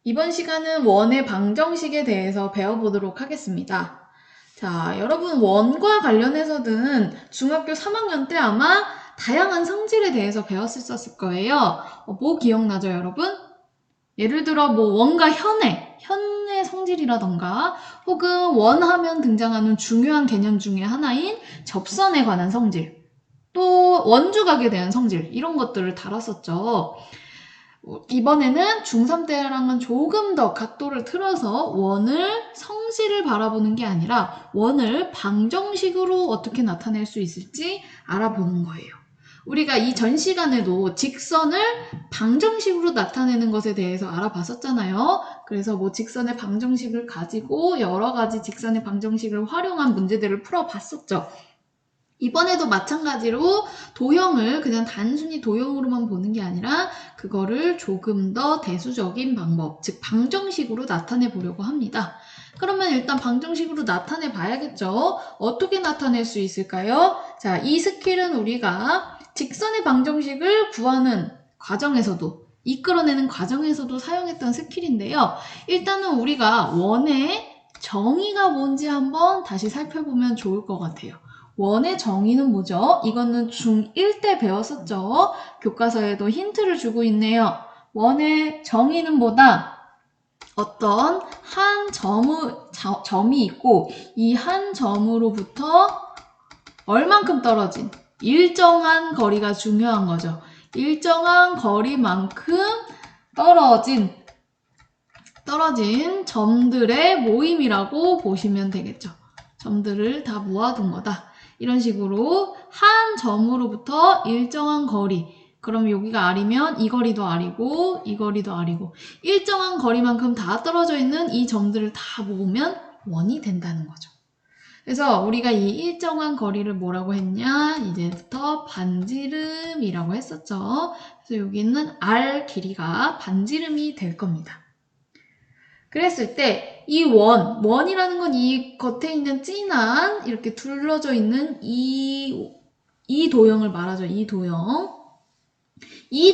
이번 시간은 원의 방정식에 대해서 배워보도록 하겠습니다. 자, 여러분 원과 관련해서는 중학교 3학년 때 아마 다양한 성질에 대해서 배웠었을 거예요. 뭐 기억나죠, 여러분? 예를 들어 뭐 원과 현의 성질이라던가 혹은 원하면 등장하는 중요한 개념 중에 하나인 접선에 관한 성질, 또 원주각에 대한 성질, 이런 것들을 다뤘었죠. 이번에는 중3 때랑은 조금 더 각도를 틀어서 원을 성질을 바라보는 게 아니라 원을 방정식으로 어떻게 나타낼 수 있을지 알아보는 거예요. 우리가 이 전 시간에도 직선을 방정식으로 나타내는 것에 대해서 알아봤었잖아요. 그래서 뭐 직선의 방정식을 가지고 여러 가지 직선의 방정식을 활용한 문제들을 풀어봤었죠. 이번에도 마찬가지로 도형을 그냥 단순히 도형으로만 보는 게 아니라 그거를 조금 더 대수적인 방법, 즉 방정식으로 나타내 보려고 합니다. 그러면 일단 방정식으로 나타내 봐야겠죠. 어떻게 나타낼 수 있을까요? 자, 이 스킬은 우리가 직선의 방정식을 구하는 과정에서도, 이끌어내는 과정에서도 사용했던 스킬인데요. 일단은 우리가 원의 정의가 뭔지 한번 다시 살펴보면 좋을 것 같아요. 원의 정의는 뭐죠? 이거는 중1 때 배웠었죠? 교과서에도 힌트를 주고 있네요. 원의 정의는 뭐다? 어떤 한 점이 있고 이 한 점으로부터 얼만큼 떨어진 일정한 거리가 중요한 거죠. 일정한 거리만큼 떨어진 점들의 모임이라고 보시면 되겠죠. 점들을 다 모아둔 거다. 이런 식으로 한 점으로부터 일정한 거리, 그럼 여기가 R이면 이 거리도 R이고 이 거리도 R이고 일정한 거리만큼 다 떨어져 있는 이 점들을 다 모으면 원이 된다는 거죠. 그래서 우리가 이 일정한 거리를 뭐라고 했냐? 이제부터 반지름이라고 했었죠. 그래서 여기는 R 길이가 반지름이 될 겁니다. 그랬을 때 이 원이라는 건 이 겉에 있는 진한 이렇게 둘러져 있는 이 도형을 말하죠. 이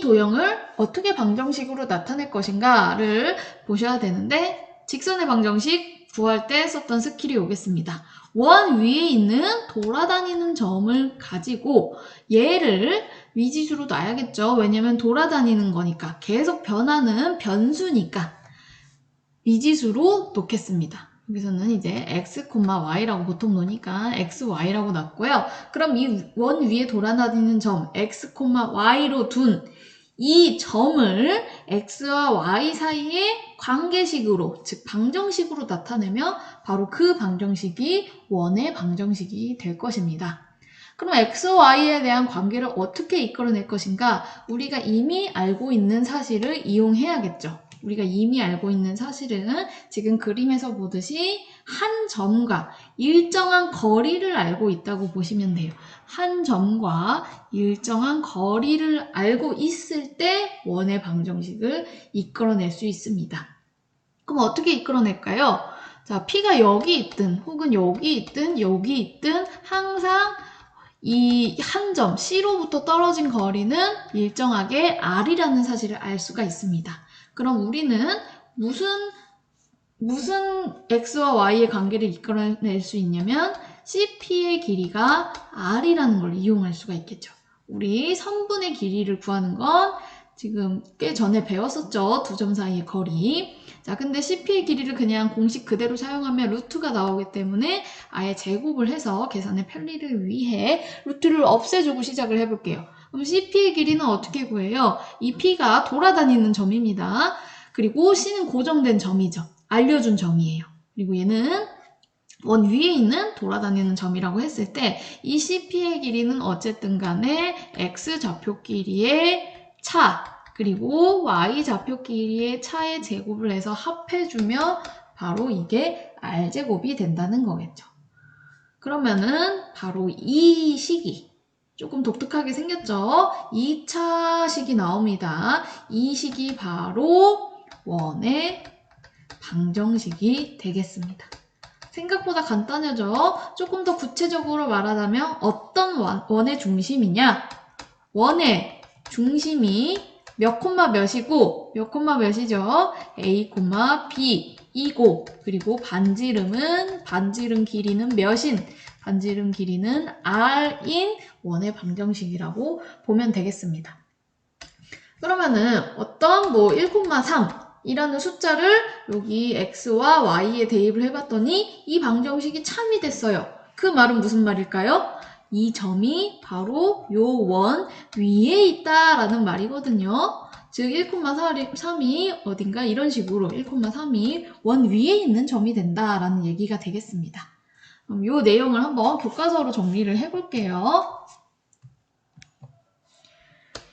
도형을 어떻게 방정식으로 나타낼 것인가를 보셔야 되는데 직선의 방정식 구할 때 썼던 스킬이 오겠습니다. 원 위에 있는 돌아다니는 점을 가지고 얘를 미지수로 놔야겠죠. 왜냐면 돌아다니는 거니까 계속 변하는 변수니까 미지수로 놓겠습니다. 여기서는 이제 x, y라고 보통 놓으니까 x, y라고 놨고요. 그럼 이 원 위에 돌아다니는 점 x, y로 둔 이 점을 x와 y 사이의 관계식으로, 즉 방정식으로 나타내면 바로 그 방정식이 원의 방정식이 될 것입니다. 그럼 x와 y에 대한 관계를 어떻게 이끌어낼 것인가? 우리가 이미 알고 있는 사실을 이용해야겠죠. 우리가 이미 알고 있는 사실은 지금 그림에서 보듯이 한 점과 일정한 거리를 알고 있다고 보시면 돼요. 한 점과 일정한 거리를 알고 있을 때 원의 방정식을 이끌어낼 수 있습니다. 그럼 어떻게 이끌어낼까요? 자, P가 여기 있든 혹은 여기 있든 여기 있든 항상 이 한 점 C로부터 떨어진 거리는 일정하게 R이라는 사실을 알 수가 있습니다. 그럼 우리는 무슨 x와 y의 관계를 이끌어낼 수 있냐면 CP의 길이가 R이라는 걸 이용할 수가 있겠죠. 우리 선분의 길이를 구하는 건 지금 꽤 전에 배웠었죠. 두 점 사이의 거리. 자, 근데 CP의 길이를 그냥 공식 그대로 사용하면 루트가 나오기 때문에 아예 제곱을 해서 계산의 편리를 위해 루트를 없애주고 시작을 해볼게요. 그럼 CP의 길이는 어떻게 구해요? 이 P가 돌아다니는 점입니다. 그리고 C는 고정된 점이죠. 알려준 점이에요. 그리고 얘는 원 위에 있는 돌아다니는 점이라고 했을 때 이 CP의 길이는 어쨌든 간에 X 좌표 길이의 차 그리고 Y 좌표 길이의 차의 제곱을 해서 합해주면 바로 이게 R제곱이 된다는 거겠죠. 그러면은 바로 이 식이 조금 독특하게 생겼죠? 2차 식이 나옵니다. 이 식이 바로 원의 방정식이 되겠습니다. 생각보다 간단하죠? 조금 더 구체적으로 말하자면 어떤 원의 중심이냐? 원의 중심이 몇 콤마 몇이고 몇 콤마 몇이죠? A, B 이고 그리고 반지름 길이는 몇인 반지름 길이는 R인 원의 방정식이라고 보면 되겠습니다. 그러면은 어떤 1,3 이라는 숫자를 여기 x와 y에 대입을 해봤더니 이 방정식이 참이 됐어요. 그 말은 무슨 말일까요? 이 점이 바로 요 원 위에 있다라는 말이거든요. 즉 1,3이 어딘가 이런 식으로 1,3이 원 위에 있는 점이 된다라는 얘기가 되겠습니다. 그럼 요 내용을 한번 교과서로 정리를 해볼게요.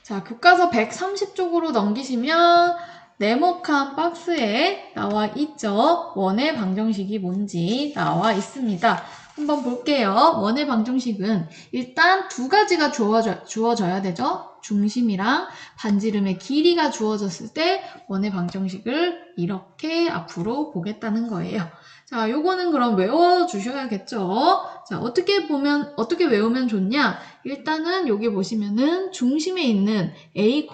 자, 교과서 130쪽으로 넘기시면 네모칸 박스에 나와 있죠. 원의 방정식이 뭔지 나와 있습니다. 한번 볼게요. 원의 방정식은 일단 두 가지가 주어져야 되죠. 중심이랑 반지름의 길이가 주어졌을 때 원의 방정식을 이렇게 앞으로 보겠다는 거예요. 자, 요거는 그럼 외워주셔야겠죠. 자, 어떻게 외우면 좋냐? 일단은 여기 보시면은 중심에 있는 A,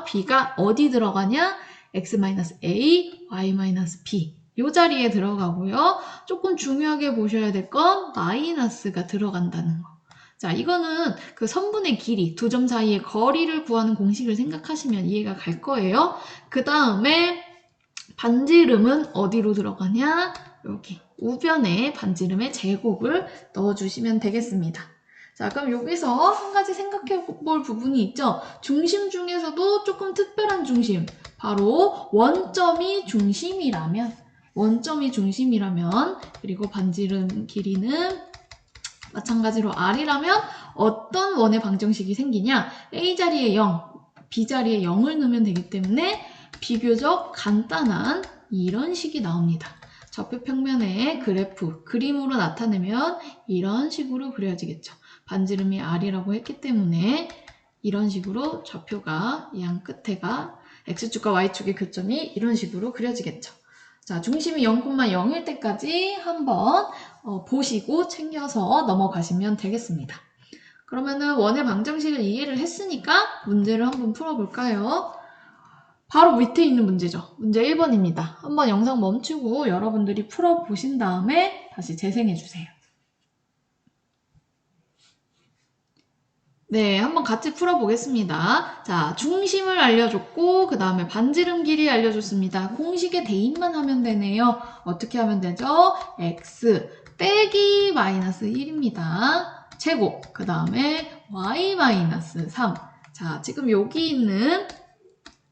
B가 어디 들어가냐? x-a, y-b 요 자리에 들어가고요. 조금 중요하게 보셔야 될 건 마이너스가 들어간다는 거. 자, 이거는 그 선분의 길이, 두 점 사이의 거리를 구하는 공식을 생각하시면 이해가 갈 거예요. 그 다음에 반지름은 어디로 들어가냐? 여기 우변에 반지름의 제곱을 넣어주시면 되겠습니다. 자, 그럼 여기서 한 가지 생각해 볼 부분이 있죠. 중심 중에서도 조금 특별한 중심, 바로 원점이 중심이라면 그리고 반지름 길이는 마찬가지로 R이라면 어떤 원의 방정식이 생기냐? A 자리에 0, B 자리에 0을 넣으면 되기 때문에 비교적 간단한 이런 식이 나옵니다. 좌표 평면의 그래프, 그림으로 나타내면 이런 식으로 그려지겠죠. 반지름이 R이라고 했기 때문에 이런 식으로 좌표가 양 끝에가 X축과 Y축의 교점이 이런 식으로 그려지겠죠. 자, 중심이 0,0일 때까지 한번 보시고 챙겨서 넘어가시면 되겠습니다. 그러면은 원의 방정식을 이해를 했으니까 문제를 한번 풀어볼까요? 바로 밑에 있는 문제죠. 문제 1번입니다. 한번 영상 멈추고 여러분들이 풀어보신 다음에 다시 재생해주세요. 네, 한번 같이 풀어보겠습니다. 자, 중심을 알려줬고 그 다음에 반지름 길이 알려줬습니다. 공식에 대입만 하면 되네요. 어떻게 하면 되죠? x 빼기 마이너스 1입니다. 제곱, 그 다음에 y 마이너스 3. 자, 지금 여기 있는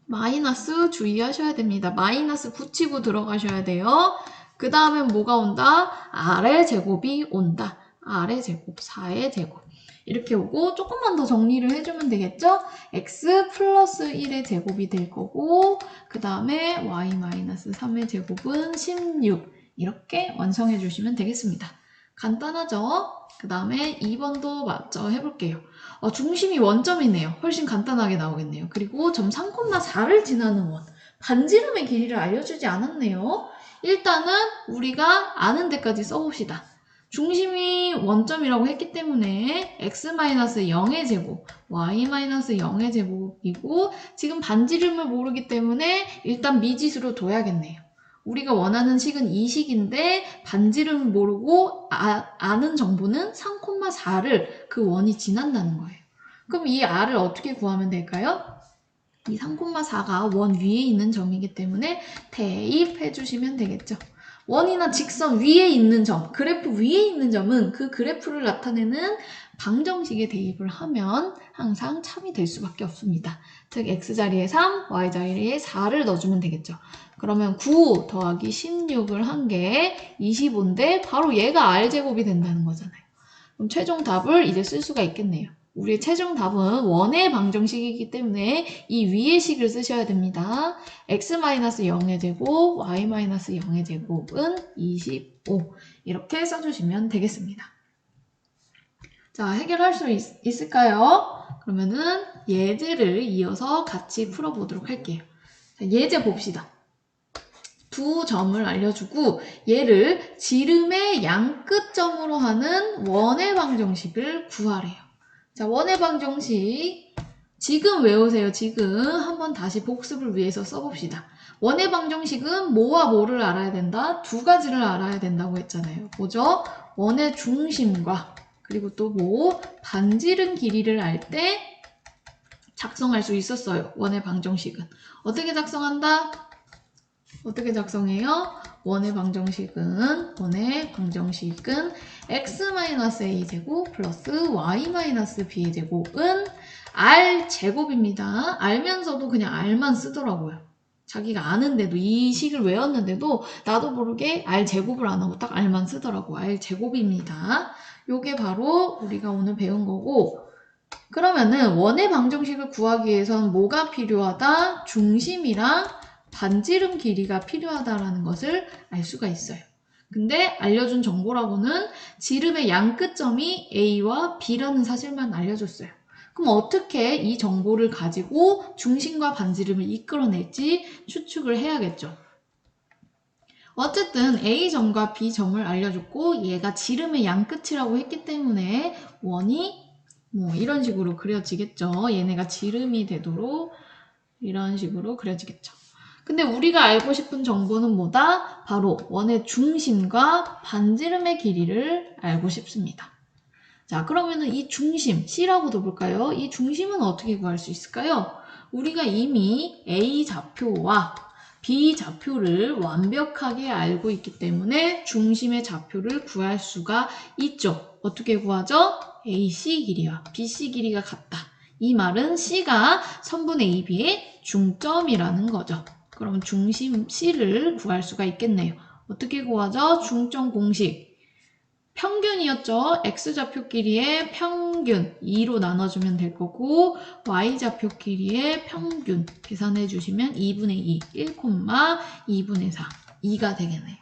마이너스 주의하셔야 됩니다. 마이너스 붙이고 들어가셔야 돼요. 그 다음에 뭐가 온다? R의 제곱이 온다. R의 제곱, 4의 제곱. 이렇게 오고 조금만 더 정리를 해주면 되겠죠? x 플러스 1의 제곱이 될 거고 그 다음에 y 마이너스 3의 제곱은 16 이렇게 완성해 주시면 되겠습니다. 간단하죠? 그 다음에 2번도 맞죠? 해볼게요. 중심이 원점이네요. 훨씬 간단하게 나오겠네요. 그리고 점 3,4를 지나는 원. 반지름의 길이를 알려주지 않았네요. 일단은 우리가 아는 데까지 써봅시다. 중심이 원점이라고 했기 때문에 x-0의 제곱, y-0의 제곱이고 지금 반지름을 모르기 때문에 일단 미지수로 둬야겠네요. 우리가 원하는 식은 이 식인데 반지름을 모르고 아는 정보는 3,4를 그 원이 지난다는 거예요. 그럼 이 r을 어떻게 구하면 될까요? 이 3,4가 원 위에 있는 점이기 때문에 대입해 주시면 되겠죠. 원이나 직선 위에 있는 점, 그래프 위에 있는 점은 그 그래프를 나타내는 방정식에 대입을 하면 항상 참이 될 수밖에 없습니다. 즉 x자리에 3, y자리에 4를 넣어주면 되겠죠. 그러면 9 더하기 16을 한 게 25인데 바로 얘가 r제곱이 된다는 거잖아요. 그럼 최종 답을 이제 쓸 수가 있겠네요. 우리의 최종 답은 원의 방정식이기 때문에 이 위의 식을 쓰셔야 됩니다. x-0의 제곱, y-0의 제곱은 25 이렇게 써주시면 되겠습니다. 자, 해결할 수 있을까요? 그러면은 예제를 이어서 같이 풀어보도록 할게요. 자, 예제 봅시다. 두 점을 알려주고 얘를 지름의 양끝점으로 하는 원의 방정식을 구하래요. 자, 원의 방정식 지금 외우세요. 지금 한번 다시 복습을 위해서 써봅시다. 원의 방정식은 뭐와 뭐를 알아야 된다? 두 가지를 알아야 된다고 했잖아요. 뭐죠? 원의 중심과 그리고 또 뭐 반지름 길이를 알 때 작성할 수 있었어요. 원의 방정식은. 어떻게 작성한다? 어떻게 작성해요? 원의 방정식은 x-a제곱 플러스 y-b제곱은 r제곱입니다. 알면서도 그냥 r만 쓰더라고요. 자기가 아는데도 이 식을 외웠는데도 나도 모르게 r제곱을 안 하고 딱 r만 쓰더라고. r제곱입니다. 요게 바로 우리가 오늘 배운 거고, 그러면은 원의 방정식을 구하기 위해서는 뭐가 필요하다? 중심이랑 반지름 길이가 필요하다라는 것을 알 수가 있어요. 근데 알려준 정보라고는 지름의 양 끝점이 A와 B라는 사실만 알려줬어요. 그럼 어떻게 이 정보를 가지고 중심과 반지름을 이끌어낼지 추측을 해야겠죠. 어쨌든 A점과 B점을 알려줬고 얘가 지름의 양 끝이라고 했기 때문에 원이 뭐 이런 식으로 그려지겠죠. 얘네가 지름이 되도록 이런 식으로 그려지겠죠. 근데 우리가 알고 싶은 정보는 뭐다? 바로 원의 중심과 반지름의 길이를 알고 싶습니다. 자, 그러면은 이 중심, C라고도 볼까요? 이 중심은 어떻게 구할 수 있을까요? 우리가 이미 A 좌표와 B 좌표를 완벽하게 알고 있기 때문에 중심의 좌표를 구할 수가 있죠. 어떻게 구하죠? AC 길이와 BC 길이가 같다. 이 말은 C가 선분 AB의 중점이라는 거죠. 그럼 중심 C를 구할 수가 있겠네요. 어떻게 구하죠? 중점 공식. 평균이었죠. X좌표 길이의 평균 2로 나눠주면 될 거고 Y좌표 길이의 평균 계산해 주시면 2분의 2, 1,2분의 4, 2가 되겠네요.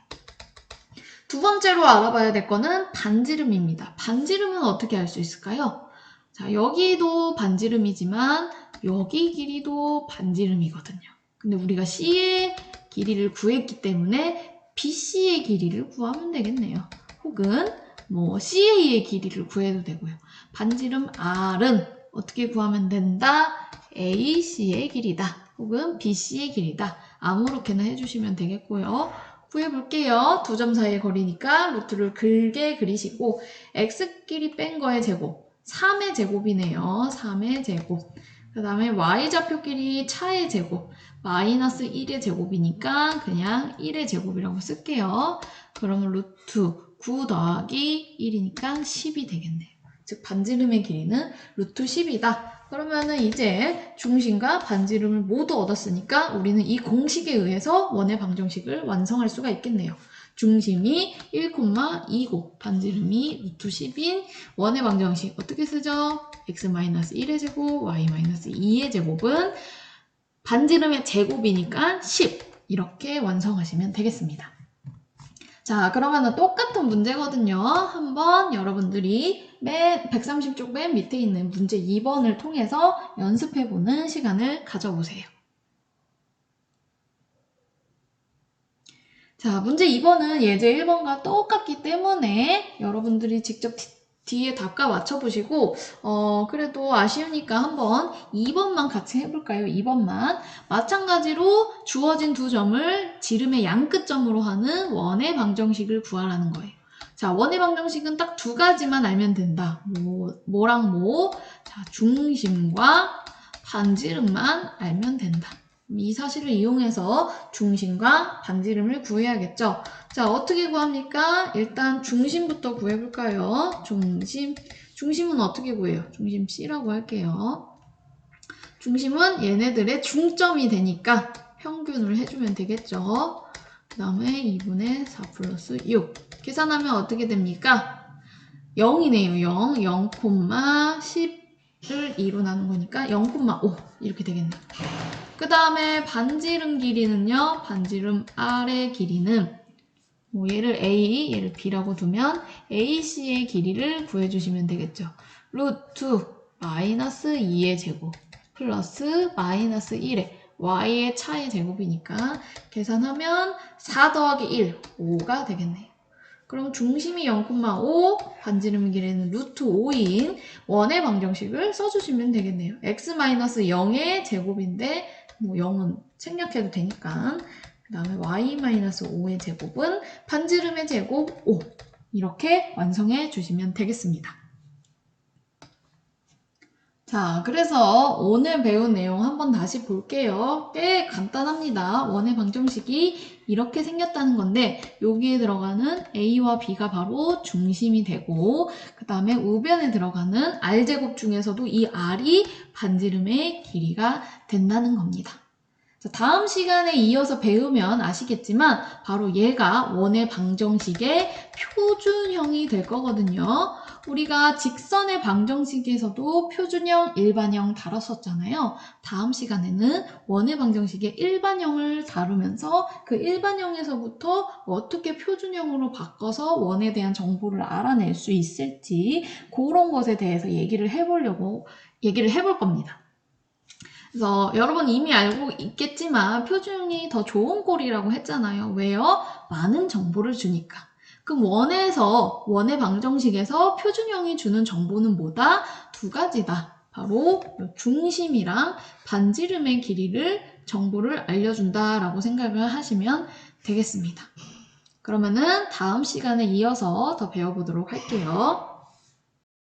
두 번째로 알아봐야 될 거는 반지름입니다. 반지름은 어떻게 알 수 있을까요? 자, 여기도 반지름이지만 여기 길이도 반지름이거든요. 근데 우리가 C의 길이를 구했기 때문에 BC의 길이를 구하면 되겠네요. 혹은 뭐 CA의 길이를 구해도 되고요. 반지름 R은 어떻게 구하면 된다? AC의 길이다. 혹은 BC의 길이다. 아무렇게나 해주시면 되겠고요. 구해볼게요. 두 점 사이의 거리니까 루트를 길게 그리시고 x끼리 뺀 거의 제곱 3의 제곱이네요. 3의 제곱. 그 다음에 y좌표끼리 차의 제곱 마이너스 1의 제곱이니까 그냥 1의 제곱이라고 쓸게요. 그러면 루트 9 더하기 1이니까 10이 되겠네요. 즉 반지름의 길이는 루트 10이다. 그러면은 이제 중심과 반지름을 모두 얻었으니까 우리는 이 공식에 의해서 원의 방정식을 완성할 수가 있겠네요. 중심이 1,2고 반지름이 루트 10인 원의 방정식 어떻게 쓰죠? x-1의 제곱, y-2의 제곱은 반지름의 제곱이니까 10 이렇게 완성하시면 되겠습니다. 자, 그러면은 똑같은 문제거든요. 한번 여러분들이 130쪽 맨 밑에 있는 문제 2번을 통해서 연습해보는 시간을 가져보세요. 자, 문제 2번은 예제 1번과 똑같기 때문에 여러분들이 직접 뒤에 답과 맞춰보시고 그래도 아쉬우니까 한번 2번만 같이 해볼까요? 2번만. 마찬가지로 주어진 두 점을 지름의 양 끝점으로 하는 원의 방정식을 구하라는 거예요. 자, 원의 방정식은 딱 두 가지만 알면 된다. 뭐랑 뭐? 자, 중심과 반지름만 알면 된다. 이 사실을 이용해서 중심과 반지름을 구해야겠죠. 자, 어떻게 구합니까? 일단 중심부터 구해볼까요? 중심은 어떻게 구해요? 중심 C라고 할게요. 중심은 얘네들의 중점이 되니까 평균을 해주면 되겠죠. 그 다음에 2분의 4 플러스 6. 계산하면 어떻게 됩니까? 0이네요. 0, 0,10을 2로 나눈 거니까 0,5 이렇게 되겠네요. 그 다음에 반지름 길이는요. 반지름 R의 길이는 얘를 A, 얘를 B라고 두면 AC의 길이를 구해주시면 되겠죠. 루트 마이너스 2의 제곱 플러스 마이너스 1의 Y의 차의 제곱이니까 계산하면 4 더하기 1, 5가 되겠네요. 그럼 중심이 0,5, 반지름의 길이는 루트 5인 원의 방정식을 써주시면 되겠네요. x-0의 제곱인데 뭐 0은 생략해도 되니까. 그 다음에 y-5의 제곱은 반지름의 제곱 5. 이렇게 완성해 주시면 되겠습니다. 자, 그래서 오늘 배운 내용 한번 다시 볼게요. 꽤 간단합니다. 원의 방정식이 이렇게 생겼다는 건데 여기에 들어가는 a와 b가 바로 중심이 되고 그 다음에 우변에 들어가는 r제곱 중에서도 이 r이 반지름의 길이가 된다는 겁니다. 자, 다음 시간에 이어서 배우면 아시겠지만 바로 얘가 원의 방정식의 표준형이 될 거거든요. 우리가 직선의 방정식에서도 표준형, 일반형 다뤘었잖아요. 다음 시간에는 원의 방정식의 일반형을 다루면서 그 일반형에서부터 어떻게 표준형으로 바꿔서 원에 대한 정보를 알아낼 수 있을지 그런 것에 대해서 얘기를 해볼 겁니다. 그래서 여러분 이미 알고 있겠지만 표준형이 더 좋은 꼴이라고 했잖아요. 왜요? 많은 정보를 주니까. 그럼 원의 방정식에서 표준형이 주는 정보는 뭐다? 두 가지다. 바로 중심이랑 반지름의 길이를 정보를 알려준다라고 생각을 하시면 되겠습니다. 그러면은 다음 시간에 이어서 더 배워보도록 할게요.